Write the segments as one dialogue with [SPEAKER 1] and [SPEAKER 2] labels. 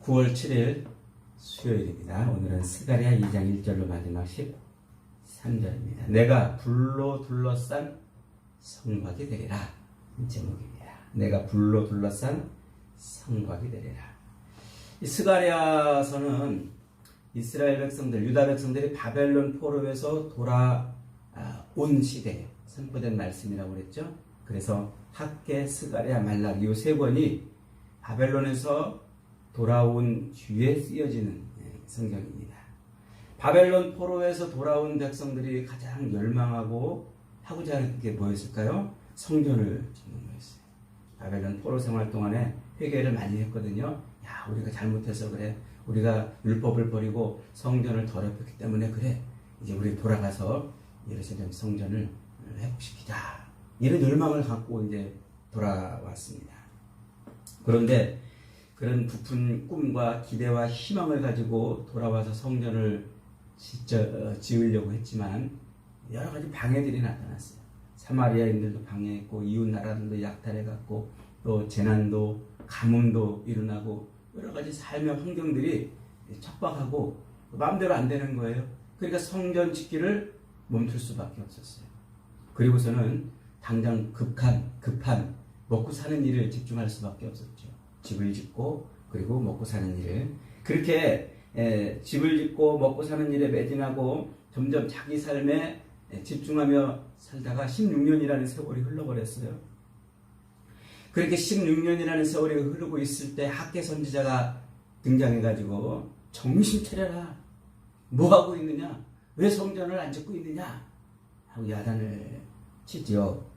[SPEAKER 1] 9월 7일 수요일입니다. 오늘은 스가랴 2장 1절로 마지막 13절입니다. 내가 불로 둘러싼 성곽이 되리라. 제목입니다. 내가 불로 둘러싼 성곽이 되리라. 이 스가랴서는 이스라엘 백성들, 유다 백성들이 바벨론 포로에서 돌아온 시대에 선포된 말씀이라고 그랬죠. 그래서 학개, 스가랴, 말라기 이 세 권이 바벨론에서 돌아온 뒤에 쓰여지는 성경입니다. 바벨론 포로에서 돌아온 백성들이 가장 열망하고 하고자 하는 게 뭐였을까요? 성전을 짓는 거였어요. 바벨론 포로 생활 동안에 회개를 많이 했거든요. 야, 우리가 잘못해서 그래. 우리가 율법을 버리고 성전을 더럽혔기 때문에 그래. 이제 우리 돌아가서 예루살렘 성전을 회복시키자. 이런 열망을 갖고 이제 돌아왔습니다. 그런데 그런 부푼 꿈과 기대와 희망을 가지고 돌아와서 성전을 지으려고 했지만 여러 가지 방해들이 나타났어요. 사마리아인들도 방해했고 이웃 나라들도 약탈해갔고 또 재난도 가뭄도 일어나고 여러 가지 삶의 환경들이 척박하고 마음대로 안 되는 거예요. 그러니까 성전 짓기를 멈출 수밖에 없었어요. 그리고서는 당장 급한 먹고 사는 일을 집중할 수밖에 없었죠. 집을 짓고 그리고 먹고 사는 일을 그렇게 집을 짓고 먹고 사는 일에 매진하고 점점 자기 삶에 집중하며 살다가 16년이라는 세월이 흘러버렸어요. 그렇게 16년이라는 세월이 흐르고 있을 때 학개 선지자가 등장해가지고 정신 차려라. 뭐하고 있느냐? 왜 성전을 안 짓고 있느냐? 하고 야단을 치죠.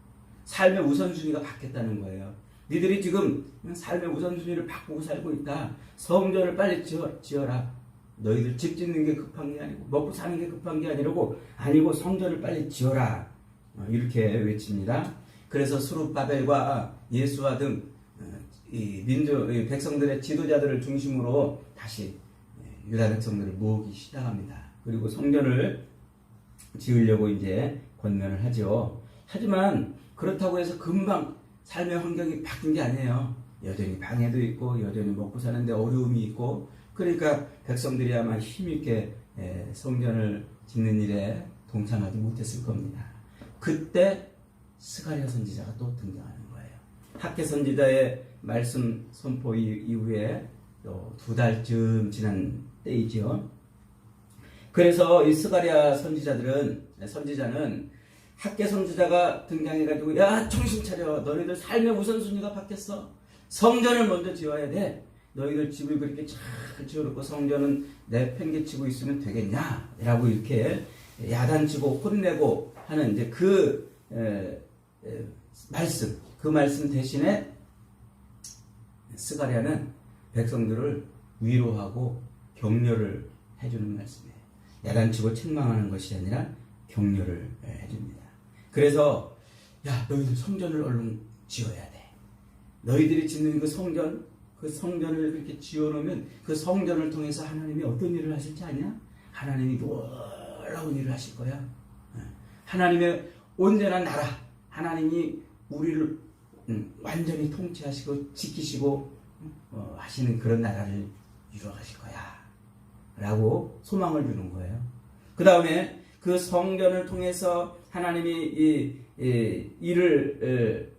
[SPEAKER 1] 삶의 우선순위가 바뀌었다는 거예요. 니들이 지금 삶의 우선순위를 바꾸고 살고 있다. 성전을 빨리 지어라. 너희들 집 짓는 게 급한 게 아니고 먹고 사는 게 급한 게 아니고 성전을 빨리 지어라. 이렇게 외칩니다. 그래서 스룹바벨과 예수와 등 백성들의 지도자들을 중심으로 다시 유다 백성들을 모으기 시작합니다. 그리고 성전을 지으려고 이제 권면을 하죠. 하지만 그렇다고 해서 금방 삶의 환경이 바뀐 게 아니에요. 여전히 방해도 있고 여전히 먹고 사는데 어려움이 있고 그러니까 백성들이 아마 힘있게 성전을 짓는 일에 동참하지 못했을 겁니다. 그때 스가랴 선지자가 또 등장하는 거예요. 학개 선지자의 말씀 선포 이후에 또 2달쯤 지난 때이죠. 그래서 이 스가랴 선지자는 학개 선지자가 등장해가지고 야 정신 차려. 너희들 삶의 우선순위가 바뀌었어. 성전을 먼저 지어야 돼. 너희들 집을 그렇게 잘 지어놓고 성전은 내팽개치고 있으면 되겠냐? 라고 이렇게 야단치고 혼내고 하는 이제 그 말씀 대신에 스가랴는 백성들을 위로하고 격려를 해주는 말씀이에요. 야단치고 책망하는 것이 아니라 격려를 해줍니다. 그래서 야 너희들 성전을 얼른 지어야 돼. 너희들이 짓는 그 성전을 그렇게 지어놓으면 그 성전을 통해서 하나님이 어떤 일을 하실지 아냐? 하나님이 놀라운 일을 하실 거야. 하나님의 온전한 나라, 하나님이 우리를 완전히 통치하시고 지키시고 하시는 그런 나라를 이루어가실 거야 라고 소망을 주는 거예요. 그 다음에 그 성전을 통해서 하나님이 이 일을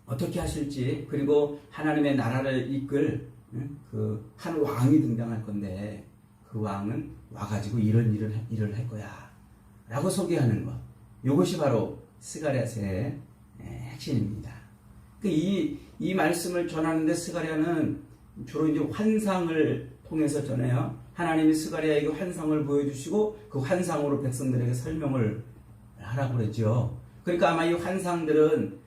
[SPEAKER 1] 어떻게 하실지 그리고 하나님의 나라를 이끌 그 한 왕이 등장할 건데 그 왕은 와가지고 이런 일을 할 거야 라고 소개하는 것. 이것이 바로 스가랴서의 핵심입니다. 이 말씀을 전하는데 스가랴는 주로 이제 환상을 통해서 전해요. 하나님이 스가랴에게 환상을 보여주시고 그 환상으로 백성들에게 설명을 하라고 그랬죠. 그러니까 아마 이 환상들은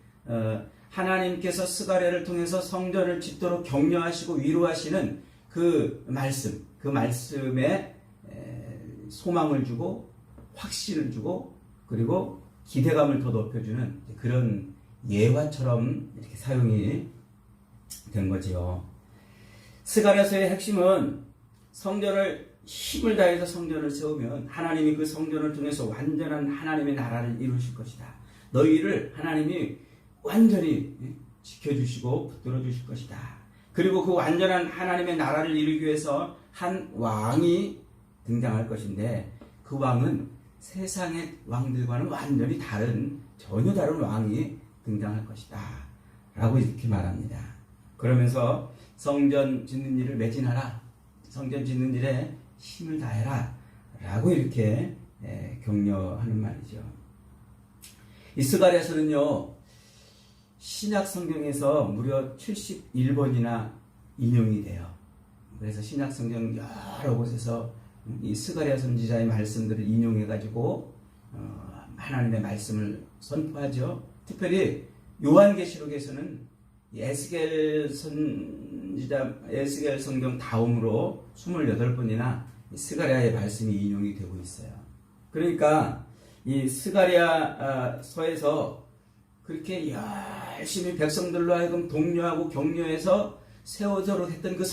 [SPEAKER 1] 하나님께서 스가랴를 통해서 성전을 짓도록 격려하시고 위로하시는 그 말씀에 소망을 주고 확신을 주고 그리고 기대감을 더 높여주는 그런 예화처럼 이렇게 사용이 된 거지요. 스가랴서의 핵심은 성전을 힘을 다해서 성전을 세우면 하나님이 그 성전을 통해서 완전한 하나님의 나라를 이루실 것이다. 너희를 하나님이 완전히 지켜주시고 붙들어 주실 것이다. 그리고 그 완전한 하나님의 나라를 이루기 위해서 한 왕이 등장할 것인데 그 왕은 세상의 왕들과는 완전히 다른 전혀 다른 왕이 등장할 것이다 라고 이렇게 말합니다. 그러면서 성전 짓는 일을 매진하라, 성전 짓는 일에 힘을 다해라 라고 이렇게 격려하는 말이죠. 이 스가랴서는요 신약 성경에서 무려 71번이나 인용이 돼요. 그래서 신약 성경 여러 곳에서 이 스가랴 선지자의 말씀들을 인용해 가지고 하나님의 말씀을 선포하죠. 특별히 요한계시록에서는 에스겔 선지자, 에스겔 성경 다음으로 28번이나 스가랴의 말씀이 인용이 되고 있어요. 그러니까 이 스가랴서에서 그렇게 열심히 백성들로 하여금 독려하고 격려해서 세워져로 했던 그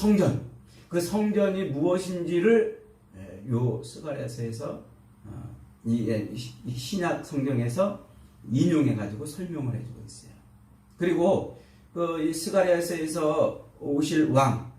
[SPEAKER 1] 성전이 무엇인지를 요 스가랴서에서 이 신약 성경에서 인용해 가지고 설명을 해주고 있어요. 그리고 이 스가랴서에서 오실 왕,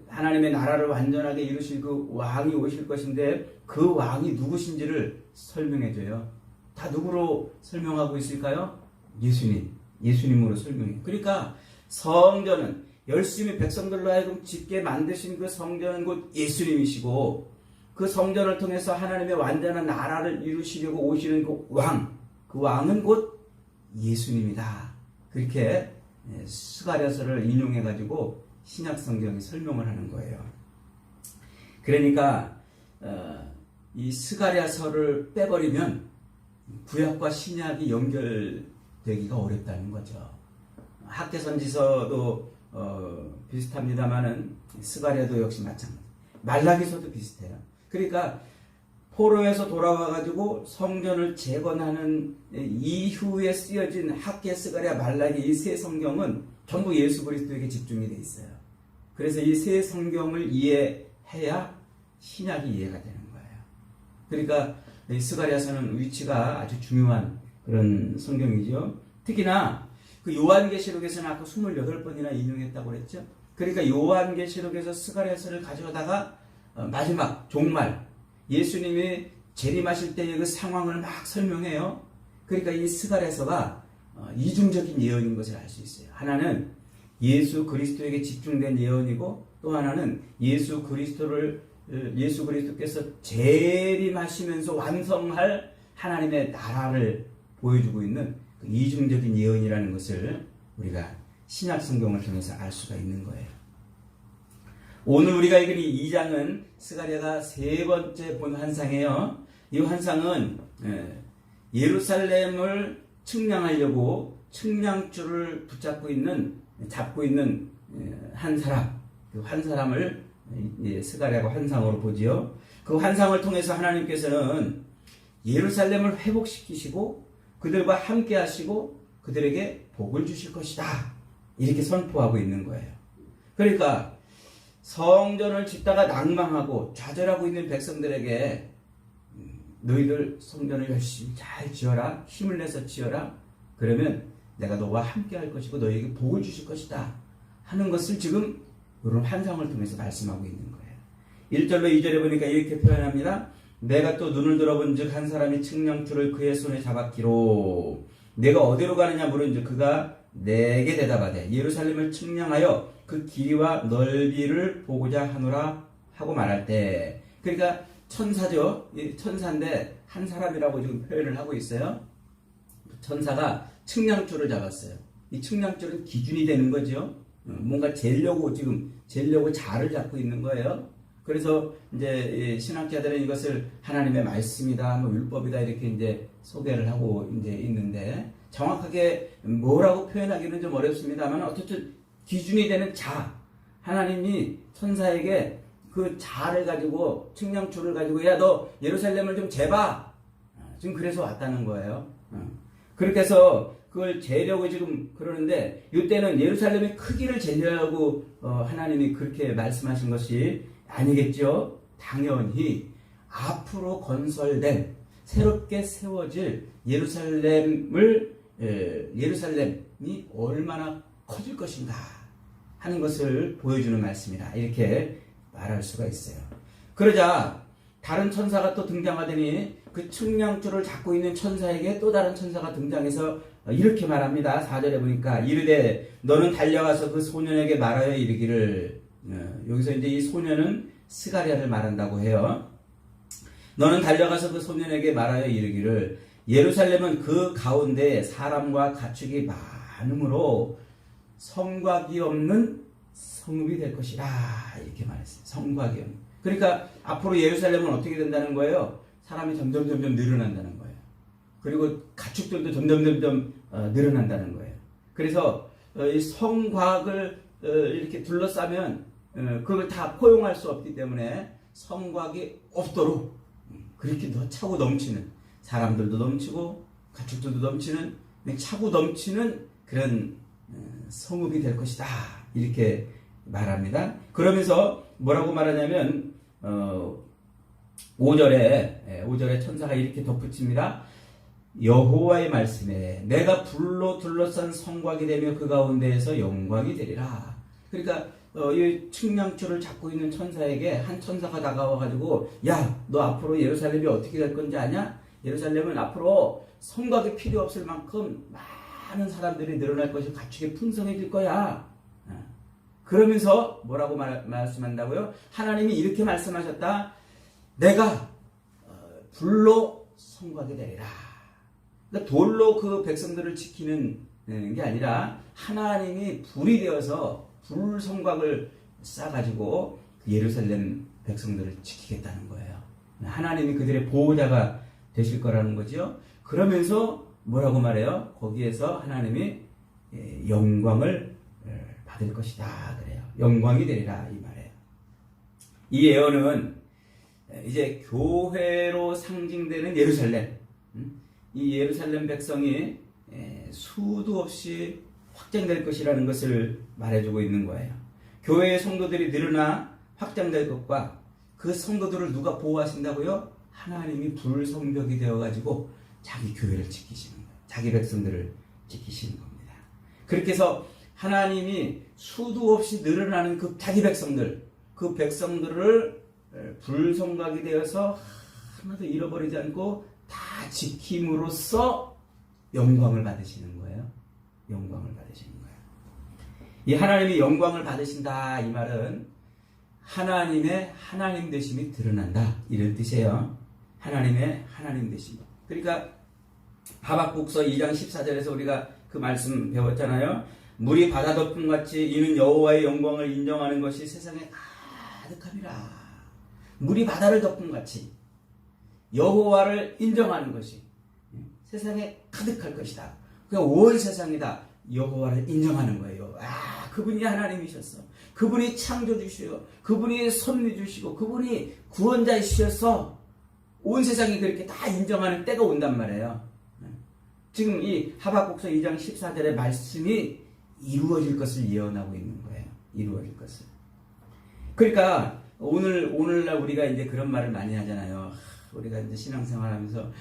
[SPEAKER 1] 하나님의 나라를 완전하게 이루실 그 왕이 오실 것인데 그 왕이 누구신지를 설명해줘요. 다 누구로 설명하고 있을까요? 예수님으로 설명해요. 그러니까 성전은 열심히 백성들로 하여금 짓게 만드신 그 성전은 곧 예수님이시고 그 성전을 통해서 하나님의 완전한 나라를 이루시려고 오시는 그 왕은 곧 예수님이다. 그렇게 스가랴서를 인용해 가지고 신약 성경이 설명을 하는 거예요. 그러니까 이 스가랴서를 빼버리면 구약과 신약이 연결되기가 어렵다는 거죠. 학개선지서도 비슷합니다만은 스가랴도 역시 마찬가지. 말라기서도 비슷해요. 그러니까 포로에서 돌아와 가지고 성전을 재건하는 이후에 쓰여진 학개, 스가랴, 말라기 이 세 성경은 전부 예수 그리스도에게 집중이 돼 있어요. 그래서 이 세 성경을 이해해야 신약이 이해가 되는 거예요. 그러니까 스가랴서는 위치가 아주 중요한 그런 성경이죠. 특히나 그 요한계시록에서는 아까 28번이나 인용했다고 그랬죠. 그러니까 요한계시록에서 스가랴서를 가져다가 마지막 종말 예수님이 재림하실 때의 그 상황을 막 설명해요. 그러니까 이 스가랴서가 이중적인 예언인 것을 알 수 있어요. 하나는 예수 그리스도에게 집중된 예언이고 또 하나는 예수 그리스도께서 재림하시면서 완성할 하나님의 나라를 보여주고 있는 그 이중적인 예언이라는 것을 우리가 신약 성경을 통해서 알 수가 있는 거예요. 오늘 우리가 읽은 이 2장은 스가랴가 세 번째 본 환상이에요. 이 환상은 예루살렘을 측량하려고 측량줄을 잡고 있는 한 사람을 스가랴가 환상으로 보지요. 그 환상을 통해서 하나님께서는 예루살렘을 회복시키시고 그들과 함께 하시고 그들에게 복을 주실 것이다. 이렇게 선포하고 있는 거예요. 그러니까 성전을 짓다가 낭망하고 좌절하고 있는 백성들에게 너희들 성전을 열심히 잘 지어라. 힘을 내서 지어라. 그러면 내가 너와 함께 할 것이고 너희에게 복을 주실 것이다. 하는 것을 지금 이런 환상을 통해서 말씀하고 있는 거예요. 1절로 2절에 보니까 이렇게 표현합니다. 내가 또 눈을 들어본 즉 한 사람이 측량줄을 그의 손에 잡았기로 내가 어디로 가느냐 물은 즉 그가 내게 대답하되 예루살렘을 측량하여 그 길이와 넓이를 보고자 하노라 하고 말할 때 그러니까 천사죠. 천사인데 한 사람이라고 지금 표현을 하고 있어요. 천사가 측량줄을 잡았어요. 이 측량줄은 기준이 되는 거죠. 뭔가 재려고 자를 잡고 있는 거예요. 그래서 이제 신학자들은 이것을 하나님의 말씀이다, 율법이다 이렇게 이제 소개를 하고 이제 있는데 정확하게 뭐라고 표현하기는 좀 어렵습니다만 어쨌든 기준이 되는 하나님이 천사에게 그 자를 가지고 측량줄을 가지고 야 너 예루살렘을 좀 재봐. 지금 그래서 왔다는 거예요. 그렇게 해서 그걸 재려고 지금 그러는데 이때는 예루살렘의 크기를 재려고 하나님이 그렇게 말씀하신 것이 아니겠죠. 당연히 앞으로 건설된 새롭게 세워질 예루살렘이 얼마나 커질 것인가 하는 것을 보여주는 말씀이라 이렇게 말할 수가 있어요. 그러자 다른 천사가 또 등장하더니 그 측량줄을 잡고 있는 천사에게 또 다른 천사가 등장해서 이렇게 말합니다. 4절에 보니까 이르되 너는 달려가서 그 소년에게 말하여 이르기를, 여기서 이제 이 소년은 스가랴를 말한다고 해요. 너는 달려가서 그 소년에게 말하여 이르기를 예루살렘은 그 가운데 사람과 가축이 많으므로 성곽이 없는 성읍이 될 것이라 이렇게 말했어요. 성곽이 없는. 그러니까 앞으로 예루살렘은 어떻게 된다는 거예요? 사람이 점점 늘어난다는 거예요. 그리고 가축들도 점점 늘어난다는 거예요. 그래서 이 성곽을 이렇게 둘러싸면 그걸 다 포용할 수 없기 때문에 성곽이 없도록 그렇게 차고 넘치는, 사람들도 넘치고 가축들도 넘치는, 차고 넘치는 그런 성읍이 될 것이다 이렇게 말합니다. 그러면서 뭐라고 말하냐면 5절에 천사가 이렇게 덧붙입니다. 여호와의 말씀에 내가 불로 둘러싼 성곽이 되며 그 가운데에서 영광이 되리라. 그러니까 이 측량줄을 잡고 있는 천사에게 한 천사가 다가와가지고 야, 너 앞으로 예루살렘이 어떻게 될 건지 아냐? 예루살렘은 앞으로 성곽이 필요 없을 만큼 많은 사람들이 늘어날 것이 가축이 풍성해질 거야. 그러면서 뭐라고 말씀한다고요? 하나님이 이렇게 말씀하셨다. 내가 불로 성곽이 되리라. 그러니까 돌로 그 백성들을 지키는 게 아니라 하나님이 불이 되어서 불 성곽을 쌓아가지고 예루살렘 백성들을 지키겠다는 거예요. 하나님이 그들의 보호자가 되실 거라는 거죠. 그러면서 뭐라고 말해요? 거기에서 하나님이 영광을 받을 것이다 그래요. 영광이 되리라 이 말이에요. 이 예언은 이제 교회로 상징되는 예루살렘, 이 예루살렘 백성이 수도 없이 확장될 것이라는 것을 말해주고 있는 거예요. 교회의 성도들이 늘어나 확장될 것과 그 성도들을 누가 보호하신다고요? 하나님이 불성벽이 되어가지고 자기 교회를 지키시는 거예요. 자기 백성들을 지키시는 겁니다. 그렇게 해서 하나님이 수도 없이 늘어나는 그 자기 백성들, 그 백성들을 불성곽이 되어서 하나도 잃어버리지 않고 다 지킴으로써 영광을 받으시는 거예요. 영광을 받으시는 거예요. 이 하나님이 영광을 받으신다 이 말은 하나님의 하나님 되심이 드러난다 이런 뜻이에요. 하나님의 하나님 되심. 그러니까 하박국서 2장 14절에서 우리가 그 말씀 배웠잖아요. 물이 바다 덮음같이 이는 여호와의 영광을 인정하는 것이 세상에 가득함이라. 물이 바다를 덮음같이 여호와를 인정하는 것이 세상에 가득할 것이다. 그러니까 온 세상이다 여호와를 인정하는 거예요. 그분이 하나님이셨어. 그분이 창조주시오. 그분이 섭리주시고 그분이 구원자이시어서 온 세상이 그렇게 다 인정하는 때가 온단 말이에요. 지금 이 하박국서 2장 14절의 말씀이 이루어질 것을 예언하고 있는 거예요. 이루어질 것을. 그러니까 오늘날 우리가 이제 그런 말을 많이 하잖아요. 우리가 이제 신앙생활 하면서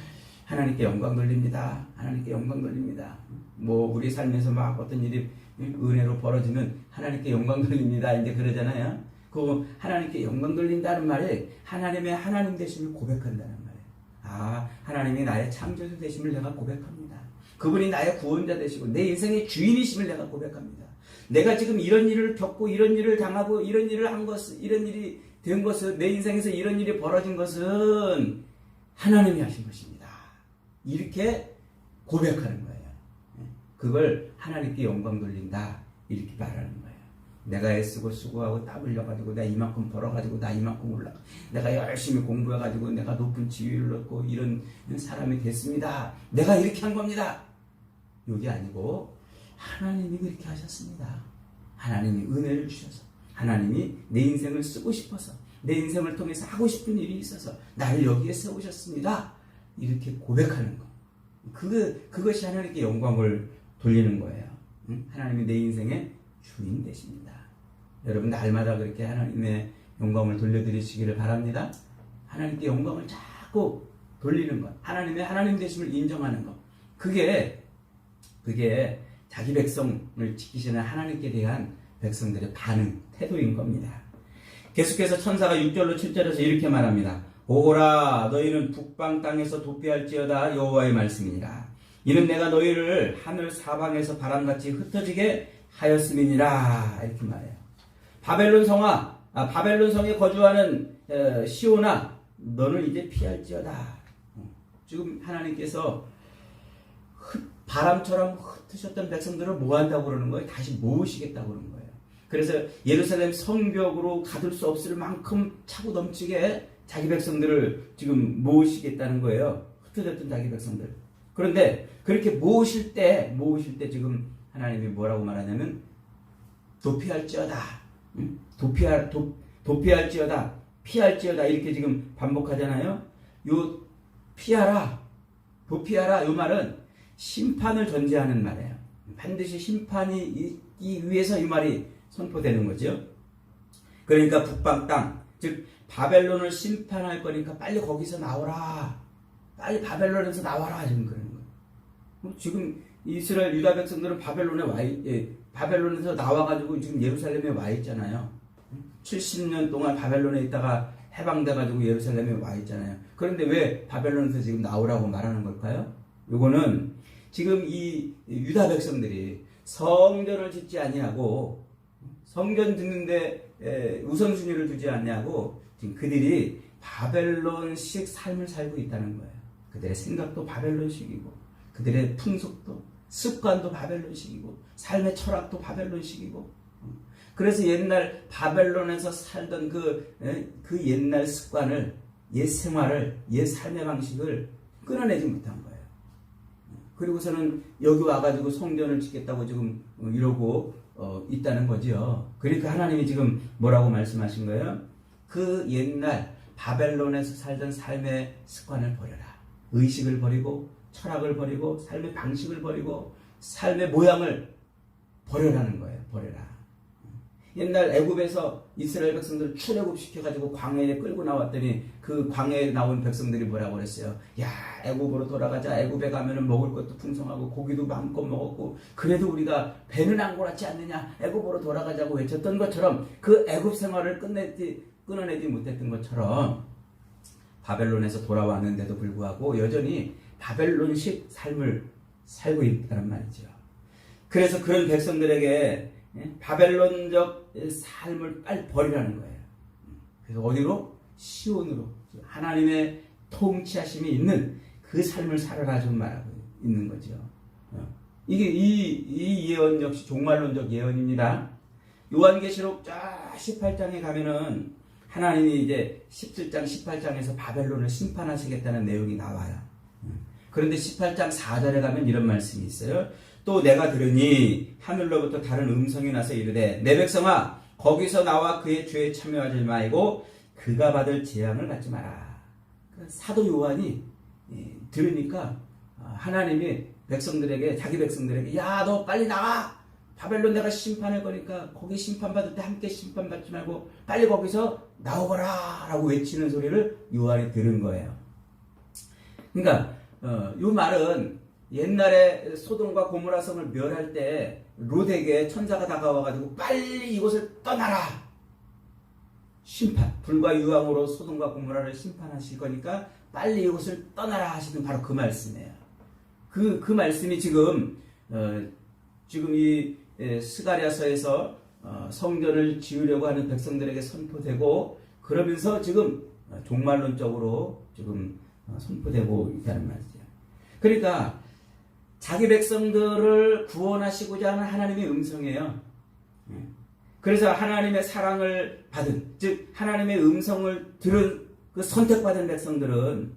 [SPEAKER 1] 하나님께 영광 돌립니다. 하나님께 영광 돌립니다. 뭐 우리 삶에서 막 어떤 일이 은혜로 벌어지면 하나님께 영광 돌립니다. 이제 그러잖아요. 그 하나님께 영광 돌린다는 말이 하나님의 하나님 되심을 고백한다는 말이에요. 하나님이 나의 창조주 되심을 내가 고백합니다. 그분이 나의 구원자 되시고 내 인생의 주인이심을 내가 고백합니다. 내가 지금 이런 일을 겪고 이런 일을 당하고 이런 일을 한 것은 이런 일이 된 것은 내 인생에서 이런 일이 벌어진 것은 하나님이 하신 것입니다. 이렇게 고백하는 거예요. 그걸 하나님께 영광 돌린다 이렇게 말하는 거예요. 내가 애쓰고 수고하고 땀 흘려가지고 내가 이만큼 벌어가지고 나 이만큼 올라가 내가 열심히 공부해가지고 내가 높은 지위를 얻고 이런 사람이 됐습니다. 내가 이렇게 한 겁니다. 이게 아니고 하나님이 그렇게 하셨습니다. 하나님이 은혜를 주셔서 하나님이 내 인생을 쓰고 싶어서 내 인생을 통해서 하고 싶은 일이 있어서 나를 여기에 세우셨습니다. 이렇게 고백하는 거. 그것이 하나님께 영광을 돌리는 거예요. 하나님이 내 인생의 주인 되십니다. 여러분 날마다 그렇게 하나님의 영광을 돌려드리시기를 바랍니다. 하나님께 영광을 자꾸 돌리는 것. 하나님의 하나님 되심을 인정하는 것. 그게 자기 백성을 지키시는 하나님께 대한 백성들의 반응, 태도인 겁니다. 계속해서 천사가 6절로 7절에서 이렇게 말합니다. 보라, 너희는 북방 땅에서 도피할지어다. 여호와의 말씀이니라. 이는 내가 너희를 하늘 사방에서 바람같이 흩어지게 하였음이니라. 이렇게 말해요. 바벨론 성에 거주하는 시온아, 너는 이제 피할지어다. 지금 하나님께서 바람처럼 흩으셨던 백성들을 뭐 한다고 그러는 거예요? 다시 모으시겠다고 그러는 거예요. 그래서 예루살렘 성벽으로 가둘 수 없을 만큼 차고 넘치게 자기 백성들을 지금 모으시겠다는 거예요. 흩어졌던 자기 백성들. 그런데 그렇게 모으실 때 지금 하나님이 뭐라고 말하냐면 도피할지어다. 도피할지어다. 피할지어다. 이렇게 지금 반복하잖아요. 요 피하라, 도피하라. 요 말은 심판을 전제하는 말이에요. 반드시 심판이 있기 위해서 이 말이 선포되는 거죠. 그러니까 북방 땅, 즉 바벨론을 심판할 거니까 빨리 거기서 나오라. 빨리 바벨론에서 나와라. 지금 그러는 거예요. 지금 이스라엘 유다 백성들은 바벨론에서 나와가지고 지금 예루살렘에 와 있잖아요. 70년 동안 바벨론에 있다가 해방돼가지고 예루살렘에 와 있잖아요. 그런데 왜 바벨론에서 지금 나오라고 말하는 걸까요? 요거는 지금 이 유다 백성들이 성전을 짓지 아니하고 성전 짓는데 우선순위를 두지 않냐고 지금 그들이 바벨론식 삶을 살고 있다는 거예요. 그들의 생각도 바벨론식이고 그들의 풍속도 습관도 바벨론식이고 삶의 철학도 바벨론식이고 그래서 옛날 바벨론에서 살던 그 옛날 습관을 옛 생활을 옛 삶의 방식을 끊어내지 못한 거예요. 그리고서는 여기 와가지고 성전을 짓겠다고 지금 이러고 있다는 거죠. 그러니까 하나님이 지금 뭐라고 말씀하신 거예요? 그 옛날 바벨론에서 살던 삶의 습관을 버려라. 의식을 버리고 철학을 버리고 삶의 방식을 버리고 삶의 모양을 버려라는 거예요. 버려라. 옛날 애굽에서 이스라엘 백성들을 출애굽시켜가지고 광야에 끌고 나왔더니 그 광야에 나온 백성들이 뭐라고 그랬어요? 야, 애굽으로 돌아가자. 애굽에 가면은 먹을 것도 풍성하고 고기도 마음껏 먹었고 그래도 우리가 배는 안 골았지 않느냐? 애굽으로 돌아가자고 외쳤던 것처럼 그 애굽 생활을 끊어내지 못했던 것처럼 바벨론에서 돌아왔는데도 불구하고 여전히 바벨론식 삶을 살고 있다는 말이죠. 그래서 그런 백성들에게 바벨론적 삶을 빨리 버리라는 거예요. 그래서 어디로? 시온으로. 하나님의 통치하심이 있는 그 삶을 살아라 좀 말하고 있는 거죠. 이게 이 예언 역시 종말론적 예언입니다. 요한계시록 쫙 18장에 가면은 하나님이 이제 17장, 18장에서 바벨론을 심판하시겠다는 내용이 나와요. 그런데 18장 4절에 가면 이런 말씀이 있어요. 또 내가 들으니 하늘로부터 다른 음성이 나서 이르되 내 백성아 거기서 나와 그의 죄에 참여하지 말고 그가 받을 재앙을 받지 마라. 사도 요한이 들으니까 하나님이 백성들에게 자기 백성들에게 야, 너 빨리 나와. 바벨론 내가 심판할 거니까 거기 심판받을 때 함께 심판받지 말고 빨리 거기서 나오거라 라고 외치는 소리를 요한이 들은 거예요. 그러니까 요 말은 옛날에 소돔과 고모라 성을 멸할 때 롯에게 천사가 다가와가지고 빨리 이곳을 떠나라. 심판, 불과 유황으로 소돔과 고모라를 심판하실 거니까 빨리 이곳을 떠나라 하시는 바로 그 말씀이에요. 그 말씀이 지금 이 스가랴서에서 성전을 지으려고 하는 백성들에게 선포되고 그러면서 지금 종말론적으로 지금 선포되고 있다는 말이죠. 그러니까 자기 백성들을 구원하시고자 하는 하나님의 음성이에요. 그래서 하나님의 사랑을 받은, 즉 하나님의 음성을 들은 그 선택받은 백성들은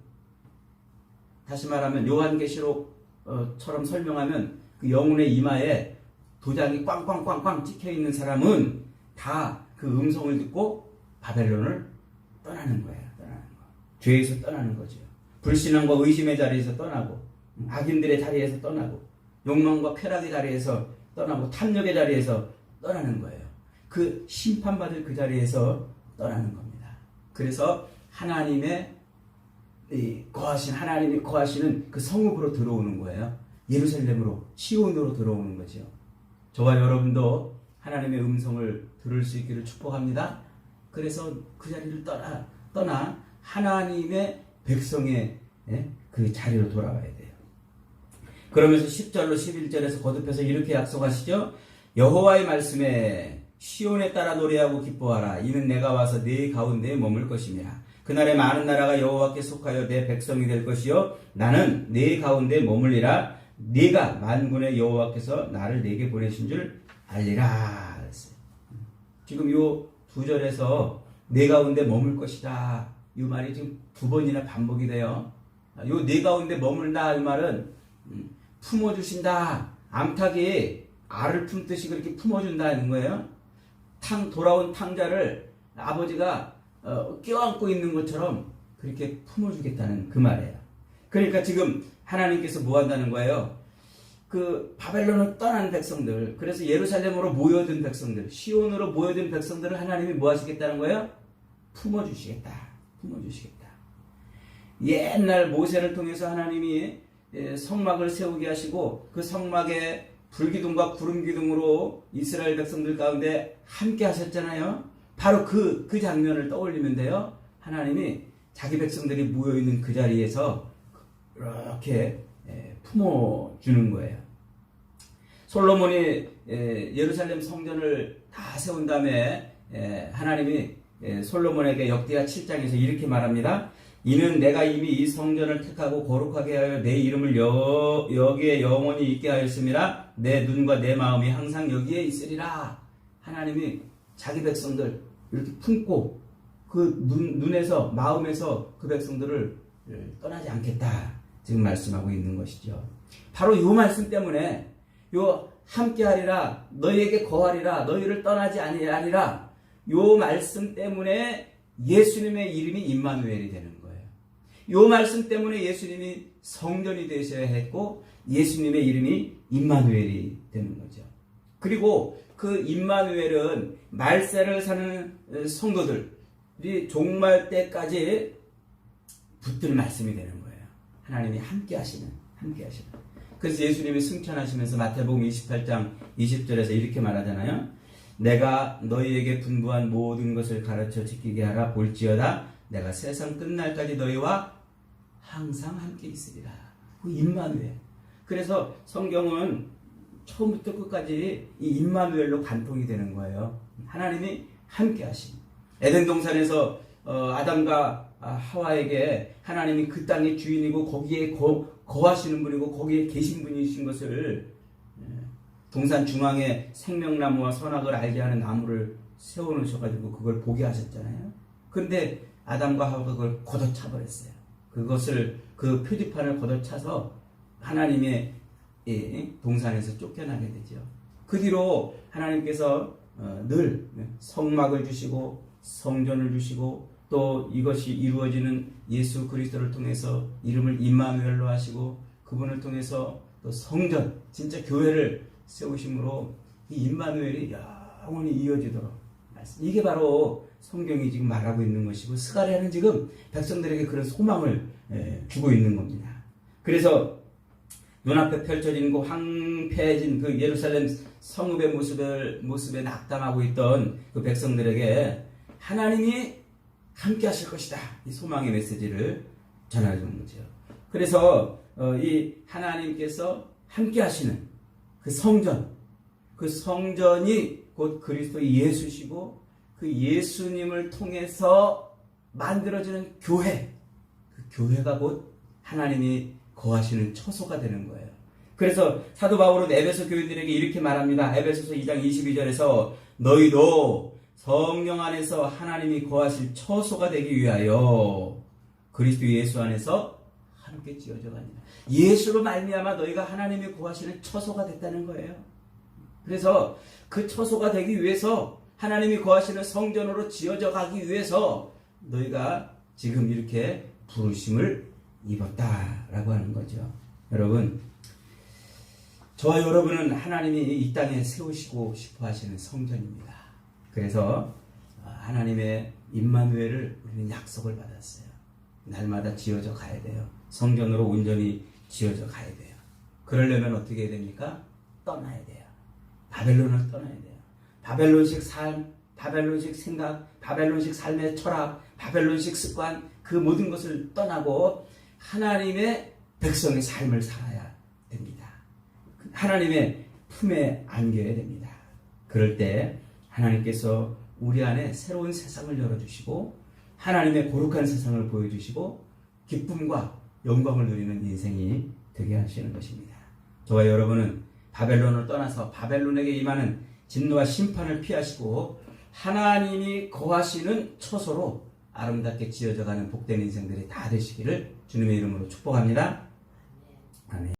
[SPEAKER 1] 다시 말하면 요한계시록처럼 설명하면 그 영혼의 이마에 도장이 꽝꽝꽝꽝 찍혀있는 사람은 다 그 음성을 듣고 바벨론을 떠나는 거예요. 죄에서 떠나는 거죠. 불신앙과 의심의 자리에서 떠나고 악인들의 자리에서 떠나고 욕망과 쾌락의 자리에서 떠나고 탐욕의 자리에서 떠나는 거예요. 그 심판받을 그 자리에서 떠나는 겁니다. 그래서 하나님이 거하시는 그 성읍으로 들어오는 거예요. 예루살렘으로 시온으로 들어오는 거죠. 저와 여러분도 하나님의 음성을 들을 수 있기를 축복합니다. 그래서 그 자리를 떠나 하나님의 백성의 그 자리로 돌아와야 돼요. 그러면서 10절로 11절에서 거듭해서 이렇게 약속하시죠. 여호와의 말씀에 시온에 따라 노래하고 기뻐하라. 이는 내가 와서 네 가운데에 머물 것임이라. 그날에 많은 나라가 여호와께 속하여 내 백성이 될 것이요 나는 네 가운데 머물리라. 네가 만군의 여호와께서 나를 네게 보내신 줄 알리라. 그랬어요. 지금 요 두 절에서 네 가운데 머물 것이다. 이 말이 지금 두 번이나 반복이 돼요. 요 네 가운데 머물다 이 말은 품어주신다. 암탉이 알을 품듯이 그렇게 품어준다는 거예요. 돌아온 탕자를 아버지가 껴안고 있는 것처럼 그렇게 품어주겠다는 그 말이에요. 그러니까 지금 하나님께서 뭐 한다는 거예요? 그 바벨론을 떠난 백성들, 그래서 예루살렘으로 모여든 백성들, 시온으로 모여든 백성들을 하나님이 뭐 하시겠다는 거예요? 품어주시겠다. 품어주시겠다. 옛날 모세를 통해서 하나님이 성막을 세우게 하시고 그 성막에 불기둥과 구름기둥으로 이스라엘 백성들 가운데 함께 하셨잖아요. 바로 그 장면을 떠올리면 돼요. 하나님이 자기 백성들이 모여있는 그 자리에서 이렇게 품어주는 거예요. 솔로몬이 예루살렘 성전을 다 세운 다음에 하나님이 솔로몬에게 역대하 7장에서 이렇게 말합니다. 이는 내가 이미 이 성전을 택하고 거룩하게 하여 내 이름을 여기에 영원히 있게 하였음이라. 내 눈과 내 마음이 항상 여기에 있으리라. 하나님이 자기 백성들 이렇게 품고 그 눈에서 마음에서 그 백성들을 떠나지 않겠다 지금 말씀하고 있는 것이죠. 바로 이 말씀 때문에 요 함께하리라 너희에게 거하리라 너희를 떠나지 아니하리라 요 말씀 때문에 예수님의 이름이 임마누엘이 되는 거예요. 요 말씀 때문에 예수님이 성전이 되셔야 했고 예수님의 이름이 임마누엘이 되는 거죠. 그리고 그 임마누엘은 말세를 사는 성도들이 종말 때까지 붙들 말씀이 되는 거예요. 하나님이 함께 하시는. 그래서 예수님이 승천하시면서 마태복음 28장 20절에서 이렇게 말하잖아요. 내가 너희에게 분부한 모든 것을 가르쳐 지키게 하라. 볼지어다 내가 세상 끝날까지 너희와 항상 함께 있으리라. 그 임마누엘. 그래서 성경은 처음부터 끝까지 이 임마누엘로 관통이 되는 거예요. 하나님이 함께 하심. 에덴 동산에서 아담과 하와에게 하나님이 그 땅의 주인이고 거기에 거하시는 분이고 거기에 계신 분이신 것을 동산 중앙에 생명나무와 선악을 알게 하는 나무를 세워놓으셔가지고 그걸 보게 하셨잖아요. 그런데 아담과 하와가 그걸 걷어차버렸어요. 그것을 그 표지판을 걷어차서 하나님의 동산에서 쫓겨나게 되죠. 그 뒤로 하나님께서 늘 성막을 주시고 성전을 주시고 또 이것이 이루어지는 예수 그리스도를 통해서 이름을 임마누엘로 하시고 그분을 통해서 또 성전 진짜 교회를 세우심으로 이 임마누엘이 영원히 이어지도록 이게 바로 성경이 지금 말하고 있는 것이고 스가랴는 지금 백성들에게 그런 소망을 주고 있는 겁니다. 그래서 눈앞에 펼쳐진 그 황폐해진 그 예루살렘 성읍의 모습에 낙담하고 있던 그 백성들에게 하나님이 함께 하실 것이다. 이 소망의 메시지를 전해주는 거죠. 그래서 이 하나님께서 함께 하시는 그 성전이 곧 그리스도 예수시고 그 예수님을 통해서 만들어지는 교회, 그 교회가 곧 하나님이 거하시는 처소가 되는 거예요. 그래서 사도 바울은 에베소 교인들에게 이렇게 말합니다. 에베소서 2장 22절에서 너희도 성령 안에서 하나님이 거하실 처소가 되기 위하여 그리스도 예수 안에서 함께 지어져 가니라. 예수로 말미암아 너희가 하나님이 거하시는 처소가 됐다는 거예요. 그래서 그 처소가 되기 위해서 하나님이 거하시는 성전으로 지어져 가기 위해서 너희가 지금 이렇게 부르심을 입었다라고 하는 거죠. 여러분, 저와 여러분은 하나님이 이 땅에 세우시고 싶어 하시는 성전입니다. 그래서 하나님의 임마누엘을 우리는 약속을 받았어요. 날마다 지어져 가야 돼요. 성전으로 온전히 지어져 가야 돼요. 그러려면 어떻게 해야 됩니까? 떠나야 돼요. 바벨론을 떠나야 돼요. 바벨론식 삶, 바벨론식 생각, 바벨론식 삶의 철학, 바벨론식 습관, 그 모든 것을 떠나고 하나님의 백성의 삶을 살아야 됩니다. 하나님의 품에 안겨야 됩니다. 그럴 때 하나님께서 우리 안에 새로운 세상을 열어주시고 하나님의 거룩한 세상을 보여주시고 기쁨과 영광을 누리는 인생이 되게 하시는 것입니다. 저와 여러분은 바벨론을 떠나서 바벨론에게 임하는 진노와 심판을 피하시고 하나님이 거하시는 처소로 아름답게 지어져가는 복된 인생들이 다 되시기를 주님의 이름으로 축복합니다. 아멘.